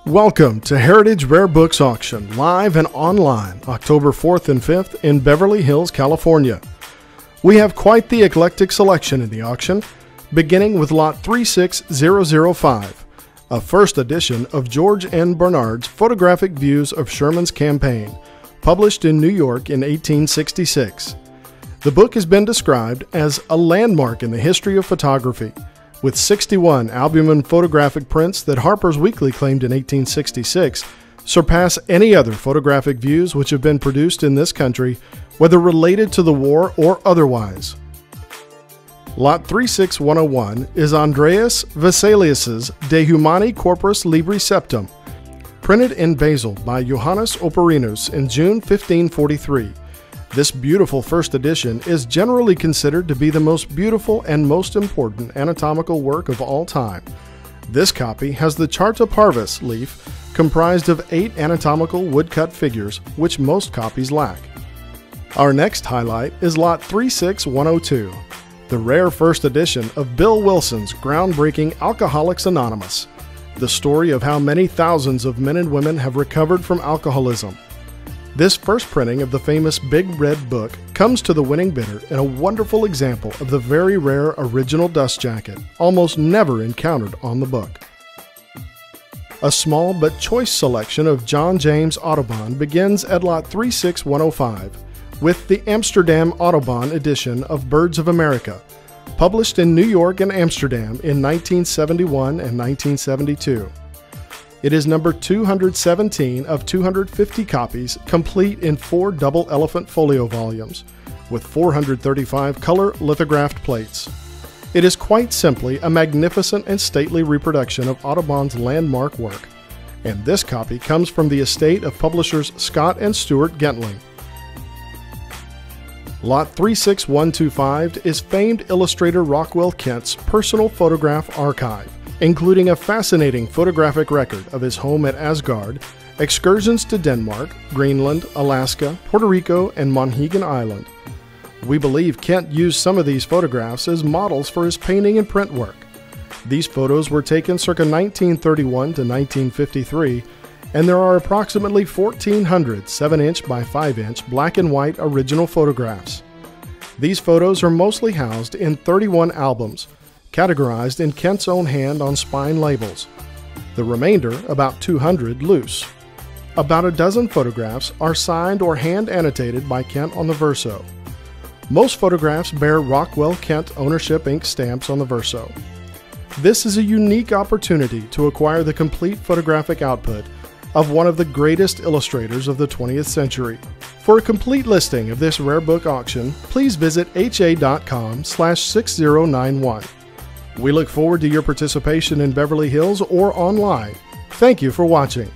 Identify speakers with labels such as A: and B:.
A: Welcome to Heritage Rare Books Auction, live and online, October 4th and 5th in Beverly Hills, California. We have quite the eclectic selection in the auction, beginning with Lot 36005, a first edition of George N. Bernard's Photographic Views of Sherman's Campaign, published in New York in 1866. The book has been described as a landmark in the history of photography, with 61 albumen photographic prints that Harper's Weekly claimed in 1866 surpass any other photographic views which have been produced in this country, whether related to the war or otherwise. Lot 36101 is Andreas Vesalius's De Humani Corporis Libri Septem, printed in Basel by Johannes Operinus in June 1543. This beautiful first edition is generally considered to be the most beautiful and most important anatomical work of all time. This copy has the Charta Parvis leaf comprised of 8 anatomical woodcut figures, which most copies lack. Our next highlight is Lot 36102, the rare first edition of Bill Wilson's groundbreaking Alcoholics Anonymous, the story of how many thousands of men and women have recovered from alcoholism. This first printing of the famous Big Red Book comes to the winning bidder in a wonderful example of the very rare original dust jacket, almost never encountered on the book. A small but choice selection of John James Audubon begins at Lot 36105 with the Amsterdam Audubon edition of Birds of America, published in New York and Amsterdam in 1971 and 1972. It is number 217 of 250 copies, complete in 4 double elephant folio volumes, with 435 color lithographed plates. It is quite simply a magnificent and stately reproduction of Audubon's landmark work, and this copy comes from the estate of publishers Scott and Stewart Gentling. Lot 36125 is famed illustrator Rockwell Kent's personal photograph archive, including a fascinating photographic record of his home at Asgard, excursions to Denmark, Greenland, Alaska, Puerto Rico, and Monhegan Island. We believe Kent used some of these photographs as models for his painting and print work. These photos were taken circa 1931 to 1953, and there are approximately 1,400 7-inch by 5-inch black and white original photographs. These photos are mostly housed in 31 albums, categorized in Kent's own hand on spine labels. The remainder, about 200, loose. About a dozen photographs are signed or hand annotated by Kent on the verso. Most photographs bear Rockwell Kent Ownership Inc. stamps on the verso. This is a unique opportunity to acquire the complete photographic output of one of the greatest illustrators of the 20th century. For a complete listing of this rare book auction, please visit ha.com/6091. We look forward to your participation in Beverly Hills or online. Thank you for watching.